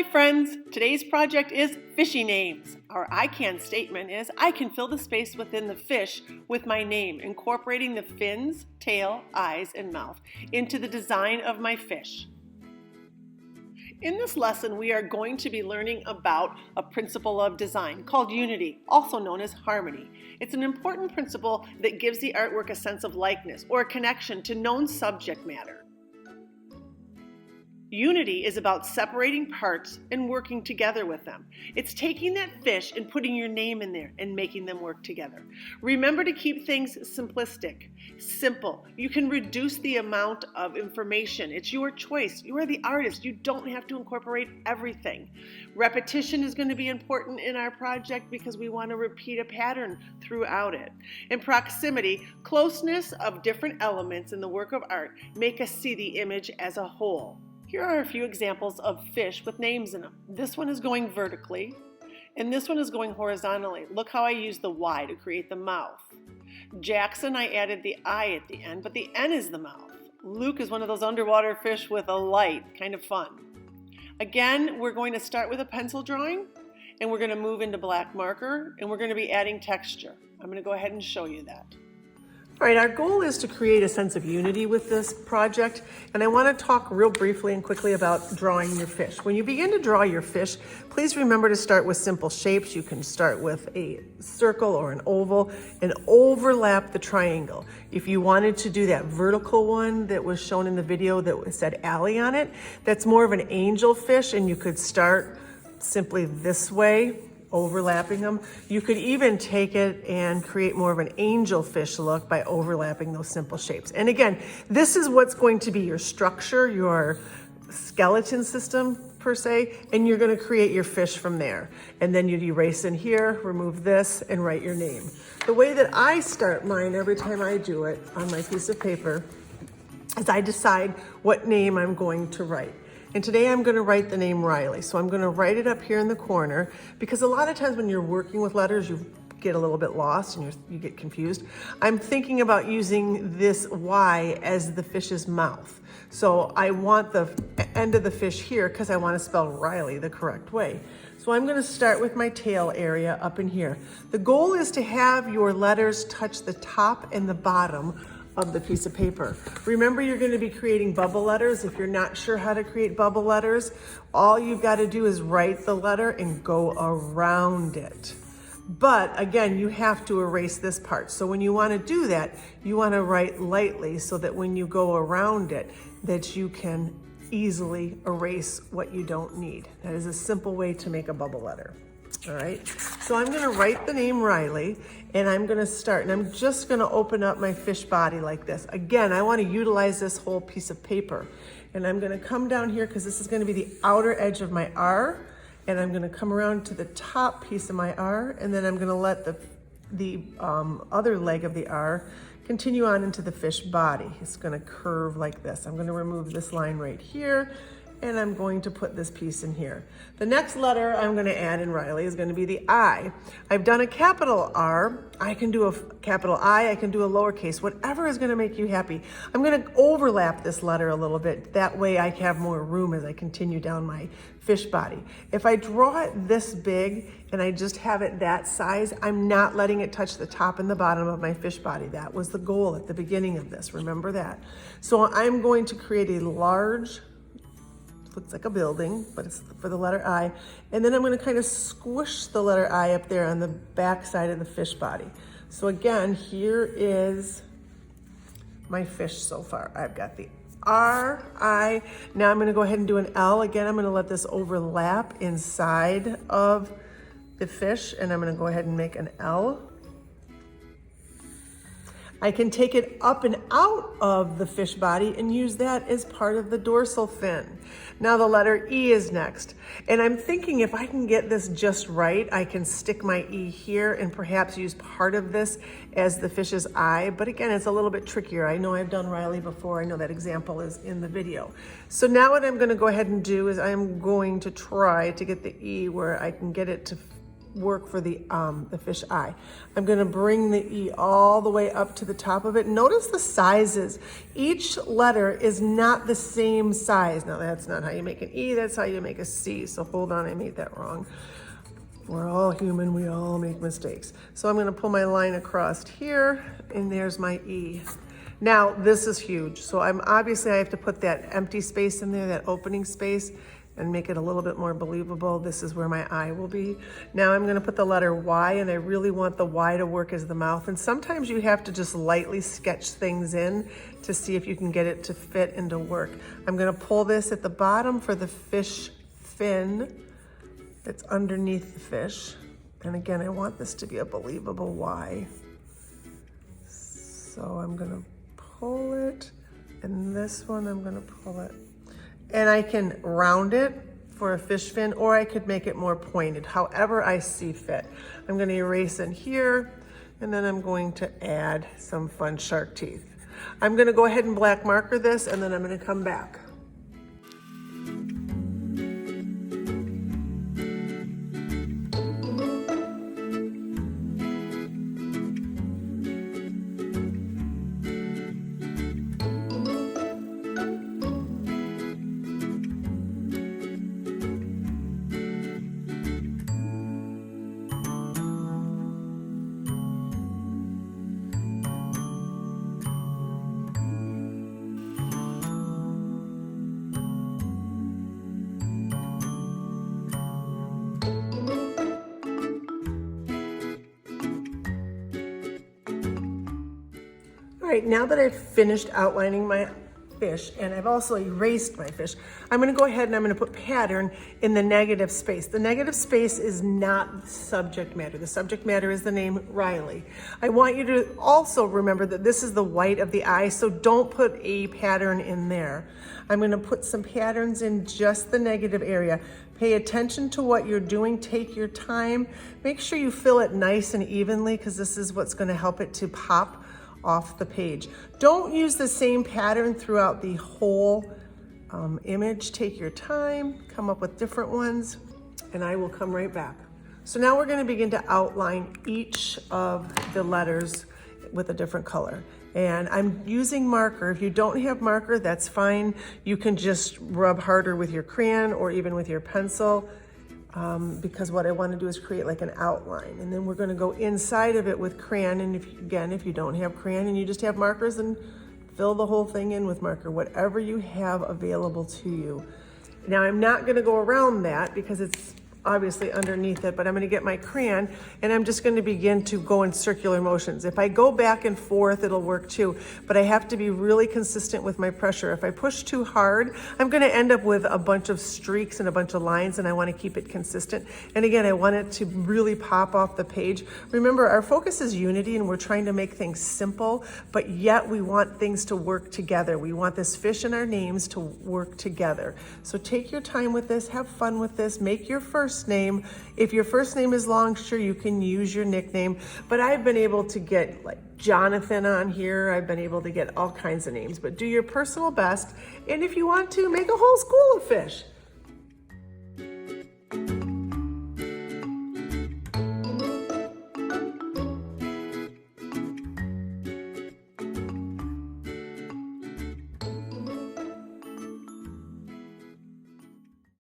Hi friends, today's project is fishy names. Our I can statement is I can fill the space within the fish with my name, incorporating the fins, tail, eyes, and mouth into the design of my fish. In this lesson, we are going to be learning about a principle of design called unity, also known as harmony. It's an important principle that gives the artwork a sense of likeness or a connection to known subject matter. Unity is about separating parts and working together with them. It's taking that fish and putting your name in there and making them work together. Remember to keep things simplistic, simple. You can reduce the amount of information. It's your choice. You are the artist. You don't have to incorporate everything. Repetition is going to be important in our project because we want to repeat a pattern throughout it. And proximity, closeness of different elements in the work of art make us see the image as a whole. Here are a few examples of fish with names in them. This one is going vertically, and this one is going horizontally. Look how I used the Y to create the mouth. Jackson, I added the I at the end, but the N is the mouth. Luke is one of those underwater fish with a light, kind of fun. Again, we're going to start with a pencil drawing, and we're going to move into black marker, and we're going to be adding texture. I'm going to go ahead and show you that. All right, our goal is to create a sense of unity with this project, and I want to talk real briefly and quickly about drawing your fish. When you begin to draw your fish, please remember to start with simple shapes. You can start with a circle or an oval and overlap the triangle. If you wanted to do that vertical one that was shown in the video that said Allie on it, that's more of an angel fish, and you could start simply this way, overlapping them. You could even take it and create more of an angelfish look by overlapping those simple shapes. And again, this is what's going to be your structure, your skeleton system per se, and you're going to create your fish from there. And then you'd erase in here, remove this, and write your name. The way that I start mine every time I do it on my piece of paper is I decide what name I'm going to write. And today I'm going to write the name Riley. So I'm going to write it up here in the corner because a lot of times when you're working with letters, you get a little bit lost and you get confused. I'm thinking about using this Y as the fish's mouth. So I want the end of the fish here because I want to spell Riley the correct way. So I'm going to start with my tail area up in here. The goal is to have your letters touch the top and the bottom of the piece of paper. Remember, you're going to be creating bubble letters. If you're not sure how to create bubble letters, all you've got to do is write the letter and go around it. But again, you have to erase this part. So when you want to do that, you want to write lightly so that when you go around it, that you can easily erase what you don't need. That is a simple way to make a bubble letter. All right, so I'm going to write the name Riley, and I'm going to start, and I'm just going to open up my fish body like this. Again, I want to utilize this whole piece of paper, and I'm going to come down here because this is going to be the outer edge of my R, and I'm going to come around to the top piece of my R, and then I'm going to let the other leg of the R continue on into the fish body. It's going to curve like this. I'm going to remove this line right here, and I'm going to put this piece in here. The next letter I'm going to add in Riley is going to be the I. I've done a capital R. I can do a capital I can do a lowercase, whatever is going to make you happy. I'm going to overlap this letter a little bit. That way I have more room as I continue down my fish body. If I draw it this big and I just have it that size, I'm not letting it touch the top and the bottom of my fish body. That was the goal at the beginning of this. Remember that. So I'm going to create a large, looks like a building, but it's for the letter I. And then I'm going to kind of squish the letter I up there on the back side of the fish body. So again, here is my fish so far. I've got the R, I. Now I'm going to go ahead and do an L. Again, I'm going to let this overlap inside of the fish, and I'm going to go ahead and make an L. I can take it up and out of the fish body and use that as part of the dorsal fin. Now the letter E is next. And I'm thinking if I can get this just right, I can stick my E here and perhaps use part of this as the fish's eye. But again, it's a little bit trickier. I know I've done Riley before. I know that example is in the video. So now what I'm going to go ahead and do is I'm going to try to get the E where I can get it to work for the fish eye. I'm gonna bring the E all the way up to the top of it. Notice the sizes. Each letter is not the same size. Now that's not how you make an E, that's how you make a C. So hold on, I made that wrong. We're all human, we all make mistakes. So I'm gonna pull my line across here, and there's my E. Now, this is huge. So obviously I have to put that empty space in there, that opening space, and make it a little bit more believable. This is where my eye will be. Now I'm gonna put the letter Y, and I really want the Y to work as the mouth. And sometimes you have to just lightly sketch things in to see if you can get it to fit and to work. I'm gonna pull this at the bottom for the fish fin that's underneath the fish. And again, I want this to be a believable Y. So I'm gonna pull it, and this one I'm gonna pull it. And I can round it for a fish fin, or I could make it more pointed, however I see fit. I'm gonna erase in here, and then I'm going to add some fun shark teeth. I'm gonna go ahead and black marker this, and then I'm gonna come back. All right, now that I've finished outlining my fish, and I've also erased my fish, I'm gonna go ahead and I'm gonna put pattern in the negative space. The negative space is not the subject matter. The subject matter is the name Riley. I want you to also remember that this is the white of the eye, so don't put a pattern in there. I'm gonna put some patterns in just the negative area. Pay attention to what you're doing, take your time. Make sure you fill it nice and evenly, because this is what's gonna help it to pop off the page. Don't use the same pattern throughout the whole image. Take your time, come up with different ones, and I will come right back. So now we're going to begin to outline each of the letters with a different color. And I'm using marker. If you don't have marker, that's fine. You can just rub harder with your crayon or even with your pencil. Because what I want to do is create like an outline, and then we're going to go inside of it with crayon. And if you don't have crayon and you just have markers, then fill the whole thing in with marker, whatever you have available to you. Now I'm not going to go around that because it's obviously underneath it, but I'm going to get my crayon and I'm just going to begin to go in circular motions. If I go back and forth, it'll work too, but I have to be really consistent with my pressure. If I push too hard, I'm going to end up with a bunch of streaks and a bunch of lines, and I want to keep it consistent. And again, I want it to really pop off the page. Remember, our focus is unity, and we're trying to make things simple, but yet we want things to work together. We want this fish and our names to work together. So take your time with this, have fun with this, make your first name. If your first name is long, sure, you can use your nickname, but I've been able to get like Jonathan on here. I've been able to get all kinds of names, but do your personal best. And if you want to, make a whole school of fish.